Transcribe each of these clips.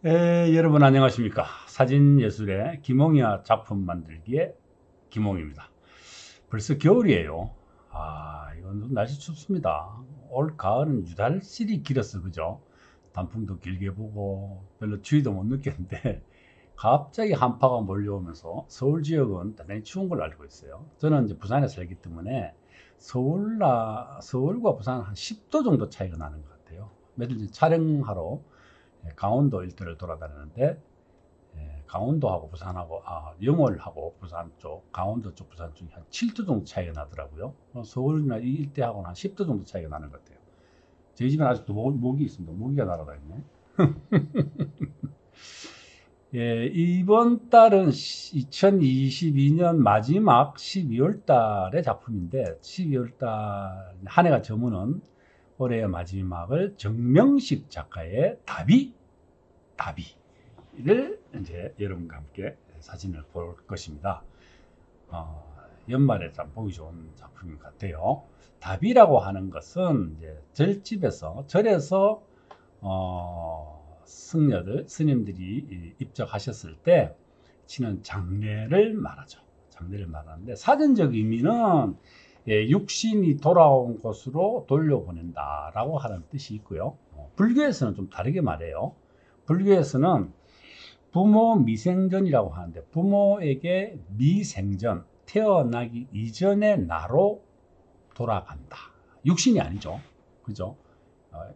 여러분 안녕하십니까. 사진예술의 김홍이와 작품 만들기의 김홍입니다. 벌써 겨울이에요. 이건 좀 날씨 춥습니다. 올 가을은 유달실이 길었어, 그죠? 단풍도 길게 보고 별로 추위도 못 느꼈는데 갑자기 한파가 몰려오면서 서울 지역은 대단히 추운 걸로 알고 있어요. 저는 이제 부산에 살기 때문에 서울과 부산 한 10도 정도 차이가 나는 것 같아요. 며칠 전 촬영하러 강원도 일대를 돌아다녔는데 강원도하고 부산하고 영월하고 부산 쪽, 강원도 쪽, 부산 쪽이 한 7도 정도 차이가 나더라고요. 서울이나 이 일대하고는 한 10도 정도 차이가 나는 것 같아요. 저희 집은 아직도 모기 있습니다. 모기가 날아다니네. 이번 달은 2022년 마지막 12월 달의 작품인데 12월 달 한 해가 저무는 올해의 마지막을 정명식 작가의 다비를 이제 여러분과 함께 사진을 볼 것입니다. 연말에 참 보기 좋은 작품인 것 같아요. 다비라고 하는 것은 이제 절에서 승려들, 스님들이 입적하셨을 때 치는 장례를 말하죠. 장례를 말하는데 사전적 의미는 육신이 돌아온 곳으로 돌려보낸다라고 하는 뜻이 있고요. 불교에서는 좀 다르게 말해요. 불교에서는 부모 미생전이라고 하는데 부모에게 미생전, 태어나기 이전의 나로 돌아간다. 육신이 아니죠. 그죠?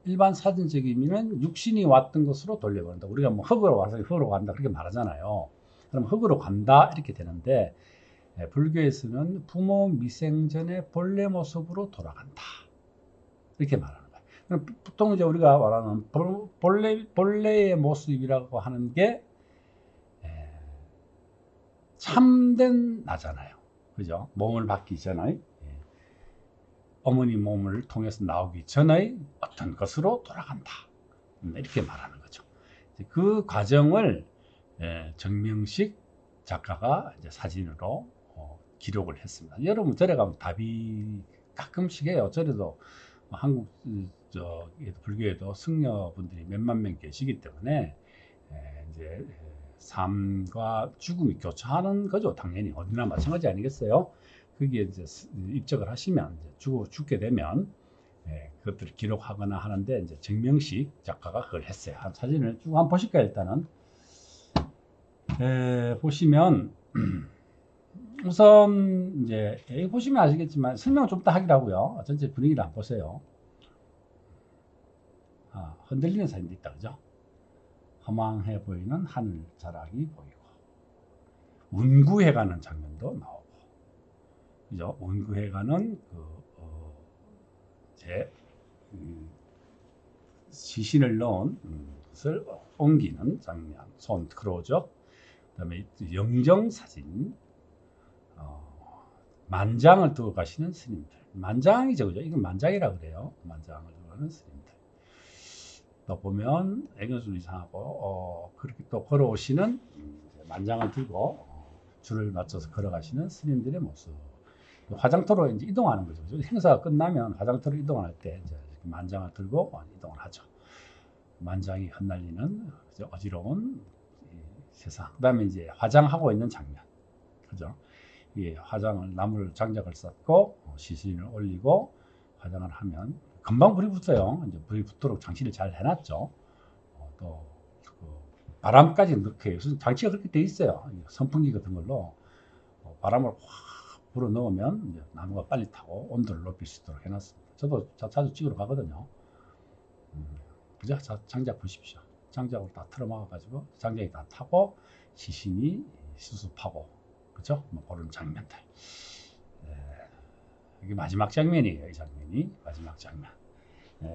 일반 사전적 의미는 육신이 왔던 것으로 돌려본다. 우리가 뭐 흙으로 와서 흙으로 간다 그렇게 말하잖아요. 그럼 흙으로 간다 이렇게 되는데 불교에서는 부모 미생전의 본래 모습으로 돌아간다 이렇게 말하는 거예요. 보통 이제 우리가 말하는 본래의 모습이라고 하는 게 참된 나잖아요. 그죠? 몸을 받기 전에 어머니 몸을 통해서 나오기 전의 어떤 것으로 돌아간다. 이렇게 말하는 거죠. 그 과정을 정명식 작가가 이제 사진으로 기록을 했습니다. 여러분 절에 가면 답이 가끔씩 해요. 절에도 한국 불교에도 승려분들이 몇만 명 계시기 때문에 이제 삶과 죽음이 교차하는 거죠. 당연히 어디나 마찬가지 아니겠어요? 거기에 이제 입적을 하시면 죽게 되면 그것들을 기록하거나 하는데 이제 정명식 작가가 그걸 했어요. 한 사진을 쭉 한번 보실까요? 일단은 보시면 우선 이제 여기 보시면 아시겠지만 설명을 좀 더 하기로 하고요. 전체 분위기를 한번 보세요. 흔들리는 사진도 있다, 그죠? 허망해 보이는 하늘 자락이 보이고 운구해 가는 장면도 나오고, 그죠? 운구해 가는 제 시신을 넣은 것을 옮기는 장면, 손 크로즈업, 그다음에 영정 사진, 만장을 두고 가시는 스님들, 만장이죠, 그죠? 이건 만장이라 그래요. 만장을 두고 가는 스님들. 또 보면 애견수도 이상하고 그렇게 또 걸어오시는 만장을 들고 줄을 맞춰서 걸어가시는 스님들의 모습. 화장터로 이제 이동하는 거죠. 행사가 끝나면 화장터로 이동할 때 이제 만장을 들고 이동을 하죠. 만장이 흩날리는 어지러운 세상. 그다음에 이제 화장하고 있는 장면, 그죠? 화장을 나무를 장작을 쌓고 시신을 올리고 화장을 하면 금방 불이 붙어요. 이제 불이 붙도록 장치를 잘 해놨죠. 또 바람까지 넣게 장치가 그렇게 돼 있어요. 선풍기 같은 걸로 바람을 확 불어 넣으면 이제 나무가 빨리 타고 온도를 높일 수 있도록 해놨습니다. 저도 자주 찍으러 가거든요. 그죠? 장작 보십시오. 장작으로 다 틀어막아가지고 장작이 다 타고 시신이 수습하고, 그죠? 뭐 그런 장면들. 이게 마지막 장면이에요. 이 장면이 마지막 장면.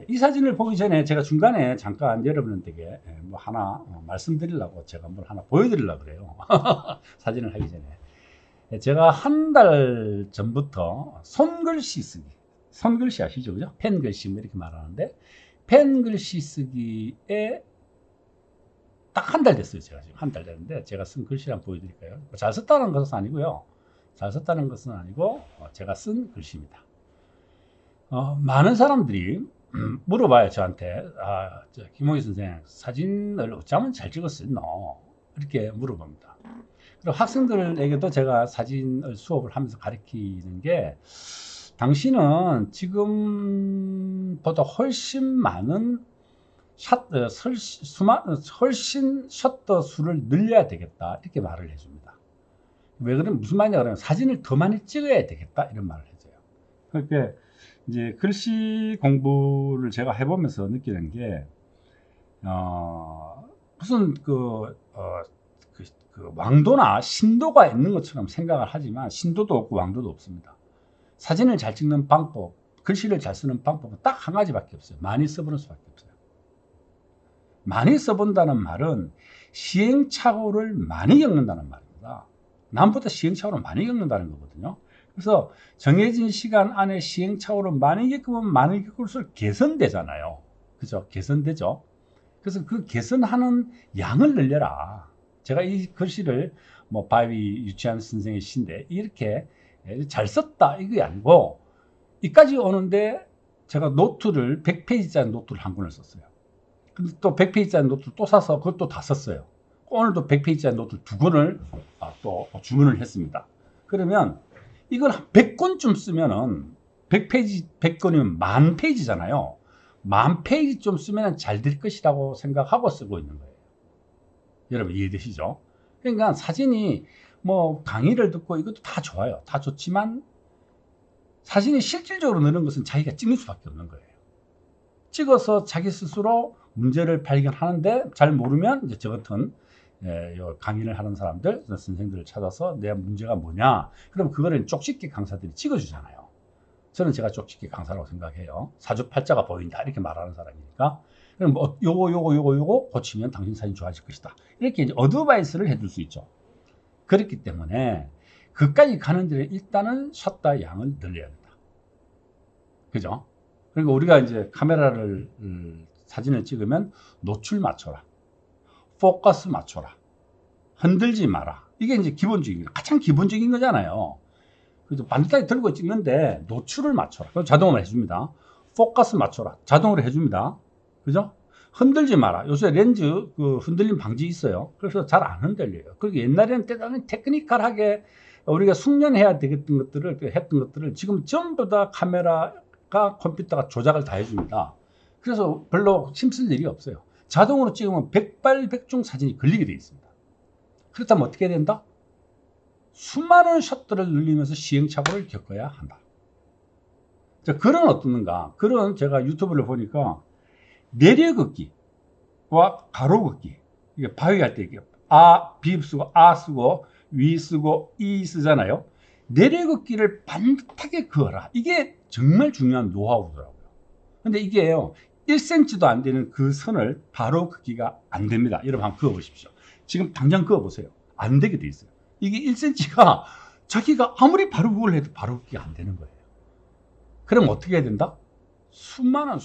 이 사진을 보기 전에 제가 중간에 잠깐 여러분들에게 뭐 하나 말씀드리려고 제가 뭘 하나 보여드리려고 그래요. 사진을 하기 전에 제가 한 달 전부터 손글씨 쓰기, 손글씨 아시죠? 그죠? 펜글씨 뭐 이렇게 말하는데 펜글씨 쓰기에 딱 한 달 됐어요. 제가 지금 한 달 됐는데 제가 쓴 글씨를 한번 보여드릴까요? 잘 썼다는 것은 아니고요. 잘 썼다는 것은 아니고 제가 쓴 글씨입니다. 많은 사람들이 물어봐요, 저한테. 김홍희 선생, 사진을 어쩌면 잘 찍었었노? 이렇게 물어봅니다. 그리고 학생들에게도 제가 사진을 수업을 하면서 가르치는 게, 당신은 지금보다 훨씬 많은 훨씬 셔터 수를 늘려야 되겠다. 이렇게 말을 해줍니다. 왜 그러면 무슨 말이냐 그러면 사진을 더 많이 찍어야 되겠다. 이런 말을 해줘요. 그러니까 이제 글씨 공부를 제가 해보면서 느끼는 게, 무슨 그 왕도나 신도가 있는 것처럼 생각을 하지만 신도도 없고 왕도도 없습니다. 사진을 잘 찍는 방법, 글씨를 잘 쓰는 방법은 딱 한 가지밖에 없어요. 많이 써보는 수밖에 없어요. 많이 써본다는 말은 시행착오를 많이 겪는다는 말입니다. 남보다 시행착오를 많이 겪는다는 거거든요. 그래서 정해진 시간 안에 시행착오를 많이 겪으면 많이 겪을수록 개선되잖아요. 그죠? 개선되죠. 그래서 그 개선하는 양을 늘려라. 제가 이 글씨를 뭐 바위 유치한 선생의 시인데 이렇게 잘 썼다 이게 아니고, 이까지 오는데 제가 노트를 100페이지짜리 노트를 한 권을 썼어요. 근데 또 100페이지짜리 노트를 또 사서 그것도 다 썼어요. 오늘도 100페이지짜리 노트 2권을 또 주문을 했습니다. 그러면 이걸 한 100권쯤 쓰면은 100페이지 100권이면 10,000페이지잖아요. 10,000페이지 좀 쓰면 잘 될 것이라고 생각하고 쓰고 있는 거예요. 여러분 이해되시죠? 그러니까 사진이 뭐 강의를 듣고 이것도 다 좋아요. 다 좋지만 사진이 실질적으로 느는 것은 자기가 찍는 수밖에 없는 거예요. 찍어서 자기 스스로 문제를 발견하는데 잘 모르면 이제 저 같은 강의를 하는 사람들, 선생들을 찾아서 내 문제가 뭐냐, 그럼 그거를 쪽집게 강사들이 찍어주잖아요. 저는 제가 쪽집게 강사라고 생각해요. 사주팔자가 보인다 이렇게 말하는 사람이니까. 그럼 뭐 요거 고치면 당신 사진 좋아질 것이다. 이렇게 이제 어드바이스를 해줄 수 있죠. 그렇기 때문에 그까지 가는 데는 일단은 샷다 양을 늘려야 된다. 그죠? 그리고 우리가 이제 카메라를 사진을 찍으면 노출 맞춰라, 포커스 맞춰라, 흔들지 마라. 이게 이제 기본적인, 가장 기본적인 거잖아요. 그래서 반듯하게 들고 찍는데 노출을 맞춰라. 그럼 자동으로 해줍니다. 포커스 맞춰라. 자동으로 해줍니다. 그죠? 흔들지 마라. 요새 렌즈 그 흔들림 방지 있어요. 그래서 잘 안 흔들려요. 그리고 옛날에는 대단히 테크니컬하게 우리가 숙련해야 되겠던 것들을 했던 것들을 지금 전부 다 카메라가 컴퓨터가 조작을 다 해줍니다. 그래서 별로 힘쓸 일이 없어요. 자동으로 찍으면 백발백중 사진이 걸리게 되어 있습니다. 그렇다면 어떻게 해야 된다? 수많은 셔터를 늘리면서 시행착오를 겪어야 한다. 자, 글은 어떻는가? 글은 제가 유튜브를 보니까 내려긋기와 가로긋기, 이게 바위할 때 이게 비읍 쓰고 쓰고 위 쓰고 이 쓰잖아요. 내려긋기를 반듯하게 그어라. 이게 정말 중요한 노하우더라고요. 근데 이게요, 1cm도 안 되는 그 선을 바로 긋기가 안 됩니다. 여러분 한번 그어 보십시오. 지금 당장 그어 보세요. 안 되게 돼 있어요. 이게 1cm가 자기가 아무리 바로 그걸 해도 바로 긋기가 안 되는 거예요. 그럼 어떻게 해야 된다? 수만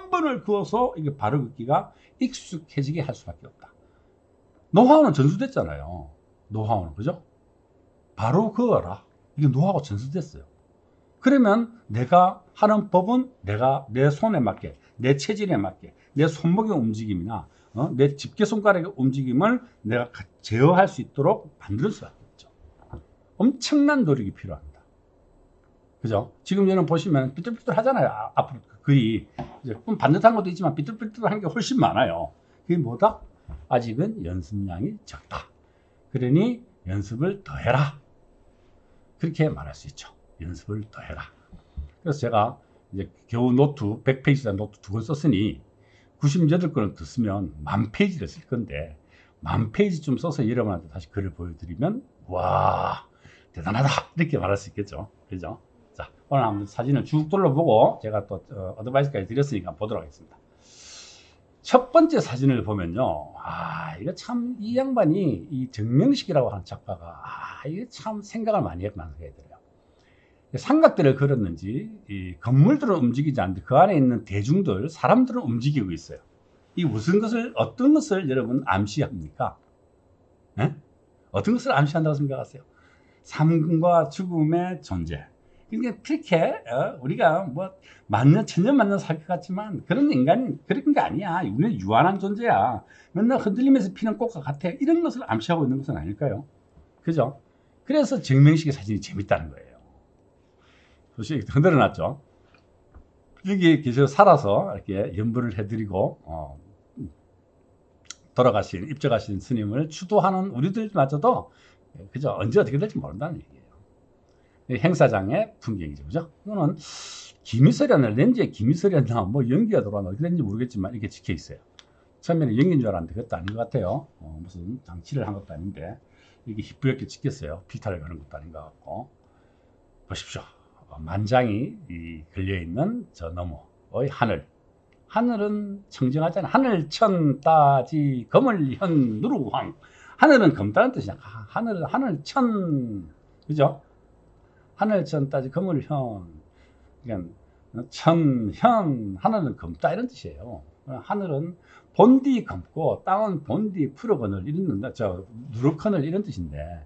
번을 그어서 이게 바로 긋기가 익숙해지게 할 수밖에 없다. 노하우는 전수됐잖아요. 노하우는, 그죠? 바로 그어라. 이게 노하우가 전수됐어요. 그러면 내가 하는 법은 내가 내 손에 맞게, 내 체질에 맞게, 내 손목의 움직임이나 내 집게손가락의 움직임을 내가 제어할 수 있도록 만들 수밖에 없죠. 엄청난 노력이 필요합니다. 그죠? 지금 저는 보시면 삐뚤삐뚤 하잖아요. 앞으로 글이 이제 반듯한 것도 있지만 삐뚤삐뚤한 게 훨씬 많아요. 그게 뭐다? 아직은 연습량이 적다. 그러니 연습을 더 해라. 그렇게 말할 수 있죠. 연습을 더 해라. 그래서 제가 이제 겨우 노트 100페이지짜리 노트 2권 썼으니 98권을 더 쓰면 10,000페이지를 쓸 건데 10,000페이지 좀 써서 여러분한테 다시 글을 보여드리면 와 대단하다 이렇게 말할 수 있겠죠. 그죠? 자, 오늘 한번 사진을 쭉 둘러보고 제가 또 어드바이스까지 드렸으니까 보도록 하겠습니다. 첫 번째 사진을 보면요, 이거 참 이 양반이 이 정명식이라고 하는 작가가 이거 참 생각을 많이 했구나 생각이 들어요. 삼각대를 그렸는지 이 건물들은 움직이지 않는데 그 안에 있는 대중들, 사람들은 움직이고 있어요. 이 무슨 것을, 어떤 것을 여러분 암시합니까? 에? 어떤 것을 암시한다고 생각하세요? 삶과 죽음의 존재, 그러니까 그렇게 우리가 뭐 만년 천년 만년 살 것 같지만 그런 인간이 그런 게 아니야. 우리는 유한한 존재야. 맨날 흔들리면서 피는 꽃과 같아. 이런 것을 암시하고 있는 것은 아닐까요? 그죠? 그래서 정명식의 사진이 재밌다는 거예요. 솔직히 흔들어 놨죠. 여기 계셔 살아서 이렇게 연부를 해드리고 돌아가신 입적하신 스님을 추도하는 우리들마저도 그죠? 언제 어떻게 될지 모른다는 얘기예요. 행사장의 풍경이죠, 그죠? 이거는 기미설이었나 렌즈에 기미설이었나 뭐 연기가 들어왔나 어떻게 됐는지 모르겠지만 이렇게 찍혀 있어요. 처음에는 연기인 줄 알았는데 그것도 아닌 것 같아요. 무슨 장치를 한 것도 아닌데 이게 희뿌옇게 찍혔어요. 필터를 가는 것도 아닌 것 같고. 보십시오. 만장이 걸려있는 저 너머의 하늘. 하늘은 청정하잖아요. 하늘천 따지 검을현 누르왕. 하늘은 검다는 뜻이야. 하늘천, 그죠? 하늘천 따지 검을현. 그러니까 천현, 하늘은 검다 이런 뜻이에요. 하늘은 본디 검고 땅은 본디 푸르거늘 이런 누르거늘 이런 뜻인데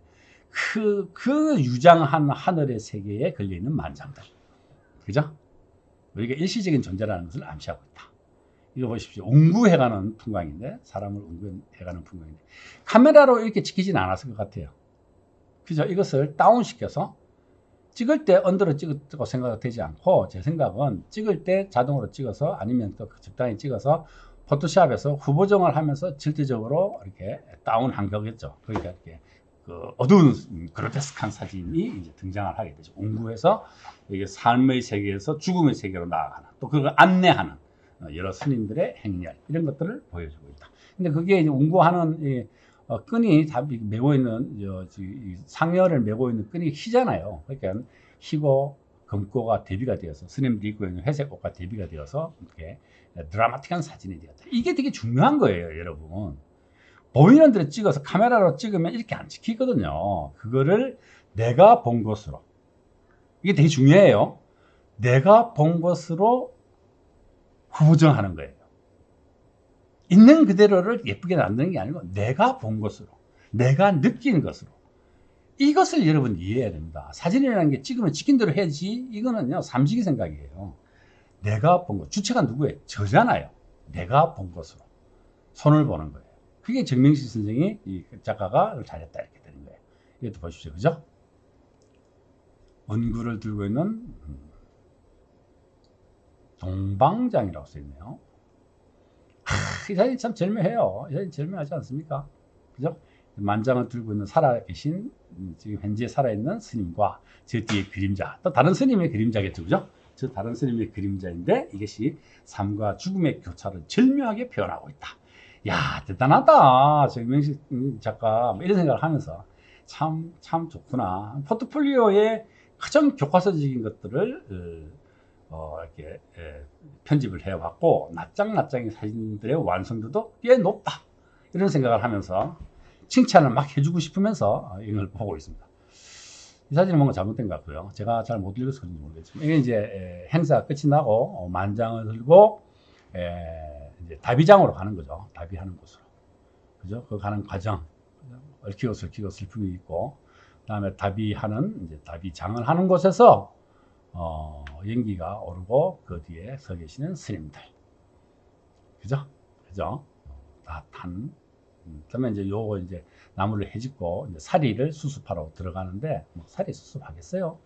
그 유장한 하늘의 세계에 걸려있는 만장들, 그죠? 우리가 일시적인 존재라는 것을 암시하고 있다. 이거 보십시오. 웅구해가는 풍광인데, 사람을 웅구해가는 풍광인데, 카메라로 이렇게 찍히진 않았을 것 같아요. 그죠? 이것을 다운시켜서 찍을 때 언더로 찍었다고 생각되지 않고, 제 생각은 찍을 때 자동으로 찍어서 아니면 또 적당히 찍어서 포토샵에서 후보정을 하면서 절대적으로 이렇게 다운한 거겠죠. 그러니까 이렇게 그 어두운 그로테스크한 사진이 이제 등장을 하게 되죠. 웅구해서 이게 삶의 세계에서 죽음의 세계로 나아가는, 또 그걸 안내하는 여러 스님들의 행렬 이런 것들을 보여주고 있다. 근데 그게 이제 웅구하는 끈이 다 메고 있는 상열을 메고 있는 끈이 희잖아요. 그러니까 희고 금고가 대비가 되어서 스님들이 입고 있는 회색 옷과 대비가 되어서 이렇게 드라마틱한 사진이 되었다. 이게 되게 중요한 거예요, 여러분. 보이는 대로 찍어서 카메라로 찍으면 이렇게 안 찍히거든요. 그거를 내가 본 것으로, 이게 되게 중요해요. 내가 본 것으로 후보정하는 거예요. 있는 그대로를 예쁘게 만드는 게 아니고 내가 본 것으로, 내가 느낀 것으로, 이것을 여러분 이해해야 됩니다. 사진이라는 게 찍으면 찍힌 대로 해야지. 이거는요 삼식이 생각이에요. 내가 본 것, 주체가 누구예요? 저잖아요. 내가 본 것으로 손을 보는 거예요. 그게 정명식 선생이, 이 작가가 잘했다 이렇게 되는 거예요. 이것도 보십시오, 그죠? 원구를 들고 있는 동방장이라고 써있네요. 이 사진 참 절묘해요. 이 사진 절묘하지 않습니까? 그죠? 만장을 들고 있는 살아계신, 지금 현재 살아있는 스님과 저 뒤에 그림자, 또 다른 스님의 그림자겠죠, 그죠? 저 다른 스님의 그림자인데 이것이 삶과 죽음의 교차를 절묘하게 표현하고 있다. 야, 대단하다. 정명식 작가, 이런 생각을 하면서 참 좋구나. 포트폴리오에 가장 교과서적인 것들을 이렇게 편집을 해왔고, 낱장의 사진들의 완성도도 꽤 높다. 이런 생각을 하면서 칭찬을 막 해주고 싶으면서 이걸 보고 있습니다. 이 사진은 뭔가 잘못된 것 같고요. 제가 잘 못 읽어서 그런지 모르겠지만, 이게 이제 행사가 끝이 나고 만장을 들고 이제 다비장으로 가는 거죠. 다비하는 곳으로. 그죠? 그 가는 과정. 얽히고 설키고 슬픔이 있고, 그 다음에 다비하는, 이제 다비장을 하는 곳에서 연기가 오르고 그 뒤에 서 계시는 스님들. 그죠? 그죠? 다 탄. 그러면 이제 요거 이제 나무를 헤집고 이제 사리를 수습하러 들어가는데, 뭐 사리 수습하겠어요?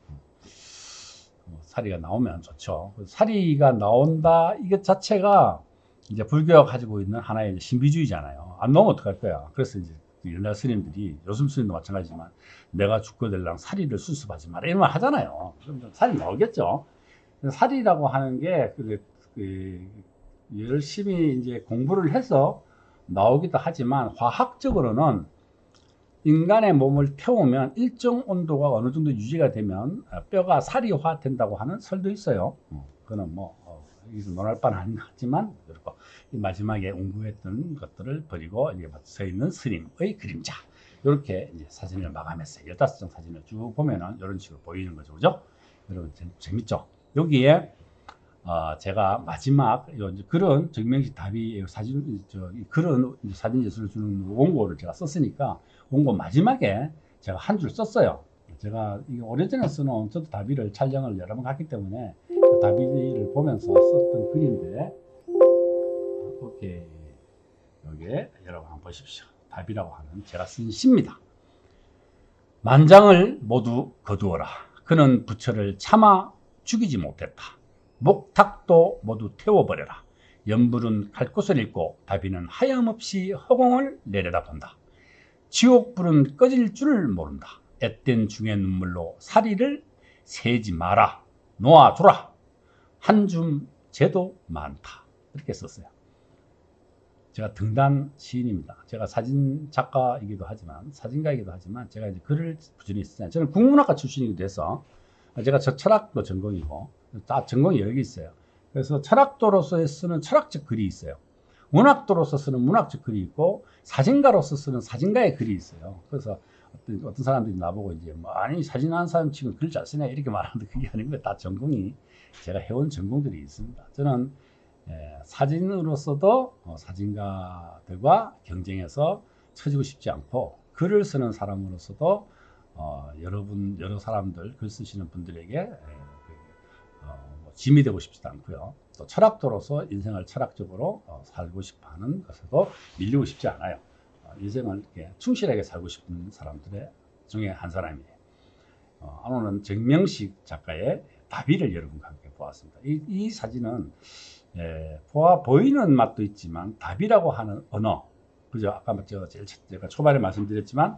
사리가 나오면 좋죠. 사리가 나온다, 이것 자체가 이제 불교가 가지고 있는 하나의 신비주의잖아요. 안 나오면 어떡할 거야. 그래서 이제 옛날 스님들이, 요즘 스님도 마찬가지지만, 내가 죽고 될랑 사리를 수습하지 마라 이런 말 하잖아요. 그럼 사리 나오겠죠. 사리라고 하는 게 열심히 이제 공부를 해서 나오기도 하지만, 화학적으로는 인간의 몸을 태우면 일정 온도가 어느 정도 유지가 되면 뼈가 사리화 된다고 하는 설도 있어요. 그거는 뭐 여기서 논할 바는 아닌 것 같지만, 그렇고 마지막에 웅구했던 것들을 버리고 이제 서 있는 스님의 그림자, 이렇게 이제 사진을 마감했어요. 15장 사진을 쭉 보면은 이런 식으로 보이는 거죠, 그죠? 여러분 재밌죠? 여기에 제가 마지막 그런 정명식 답이 사진, 그런 사진 예술을 주는 원고를 제가 썼으니까 원고 마지막에 제가 한 줄 썼어요. 제가 이게 오래전에 써놓은 저도 다비를 촬영을 여러 번 갔기 때문에 그 다비를 보면서 썼던 글인데, 오케이. 여기에 여러분 한번 보십시오. 다비라고 하는 제가 쓴 시입니다. 만장을 모두 거두어라. 그는 부처를 차마 죽이지 못했다. 목탁도 모두 태워버려라. 연불은 갈 곳을 잃고 다비는 하염없이 허공을 내려다본다. 지옥불은 꺼질 줄을 모른다. 앳된 중의 눈물로 사리를 세지 마라. 놓아주라. 한줌 죄도 많다. 이렇게 썼어요. 제가 등단 시인입니다. 제가 사진 작가이기도 하지만, 사진가이기도 하지만, 제가 이제 글을 부지런히 쓰잖아요. 저는 국문학과 출신이기도 해서, 제가 철학도 전공이고, 전공이 여러 개 있어요. 그래서 철학도로서 쓰는 철학적 글이 있어요. 문학도로서 쓰는 문학적 글이 있고, 사진가로서 쓰는 사진가의 글이 있어요. 그래서 어떤 사람들이 나보고 이제, 아니, 사진하는 사람 지금 글 잘 쓰네. 이렇게 말하는데 그게 아니고 다 전공이, 제가 해온 전공들이 있습니다. 저는 사진으로서도 사진가들과 경쟁해서 처지고 싶지 않고, 글을 쓰는 사람으로서도 여러 사람들, 글 쓰시는 분들에게 짐이 되고 싶지도 않고요. 또 철학도로서 인생을 철학적으로 살고 싶어 하는 것에도 밀리고 싶지 않아요. 인생을 이렇게 충실하게 살고 싶은 사람들의 중에 한 사람이에요. 오늘은 정명식 작가의 다비를 여러분과 함께 보았습니다. 이 사진은 보이는 맛도 있지만 다비라고 하는 언어, 그죠? 아까 제가 초반에 말씀드렸지만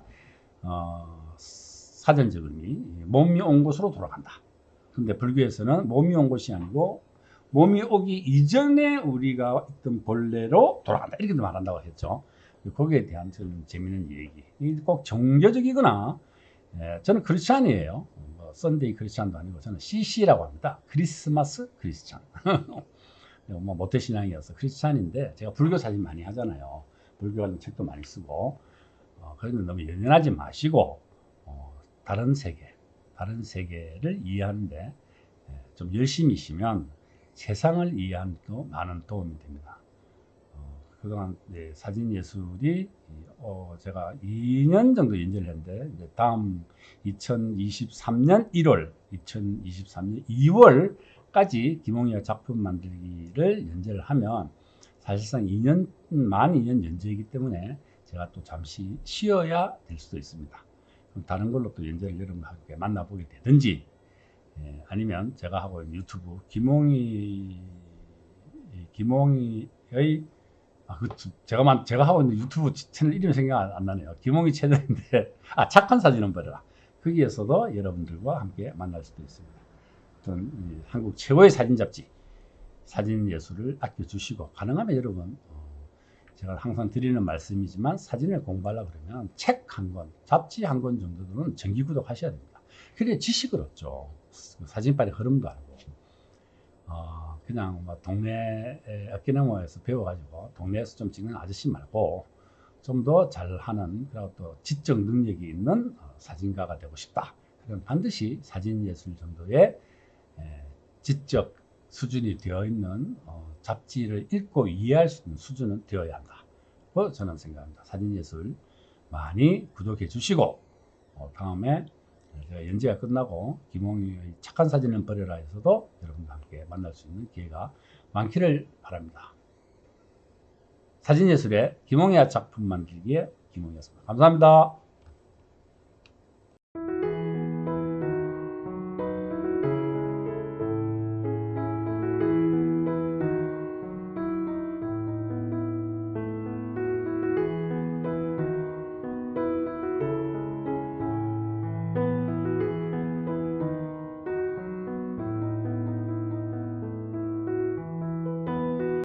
사전적 의미, 몸이 온 곳으로 돌아간다. 근데 불교에서는 몸이 온 곳이 아니고 몸이 오기 이전에 우리가 있던 본래로 돌아간다. 이렇게 말한다고 했죠. 거기에 대한 좀 재미있는 얘기. 이게 꼭 종교적이거나, 저는 크리스찬이에요. 썬데이 크리스찬도 아니고 저는 CC라고 합니다. 크리스마스 크리스찬. 모태신앙이어서 크리스찬인데, 제가 불교 사진 많이 하잖아요. 불교 관련 책도 많이 쓰고, 그래서 너무 연연하지 마시고, 다른 세계를 이해하는데 좀 열심히시면 세상을 이해하는 데 많은 도움이 됩니다. 그동안 사진 예술이 제가 2년 정도 연재를 했는데, 이제 다음 2023년 1월, 2023년 2월까지 김홍희의 작품 만들기를 연재를 하면 사실상 만 2년 연재이기 때문에 제가 또 잠시 쉬어야 될 수도 있습니다. 그럼 다른 걸로 또 연재를 여러분과 함께 만나보게 되든지, 아니면 제가 하고 있는 유튜브 김홍희의 제가 하고 있는 유튜브 채널 이름이 생각 안 나네요. 김홍희 채널인데, 착한 사진은 버려라. 거기에서도 여러분들과 함께 만날 수도 있습니다. 한국 최고의 사진 잡지, 사진 예술을 아껴주시고, 가능하면 여러분, 제가 항상 드리는 말씀이지만, 사진을 공부하려고 그러면 책 한 권, 잡지 한 권 정도는 정기 구독하셔야 됩니다. 그래야 지식을 얻죠. 사진빨의 흐름도 알고. 그냥 동네 어깨너머에서 배워가지고 동네에서 좀 찍는 아저씨 말고 좀 더 잘하는, 그리고 또 지적 능력이 있는 사진가가 되고 싶다. 그럼 반드시 사진 예술 정도의 지적 수준이 되어 있는 잡지를 읽고 이해할 수 있는 수준은 되어야 한다. 저는 생각합니다. 사진 예술 많이 구독해 주시고, 다음에 제가 연재가 끝나고 김홍희의 착한 사진은 버려라에서도 여러분과 함께 만날 수 있는 기회가 많기를 바랍니다. 사진예술의 김홍희의 작품 만들기의 김홍희였습니다. 감사합니다.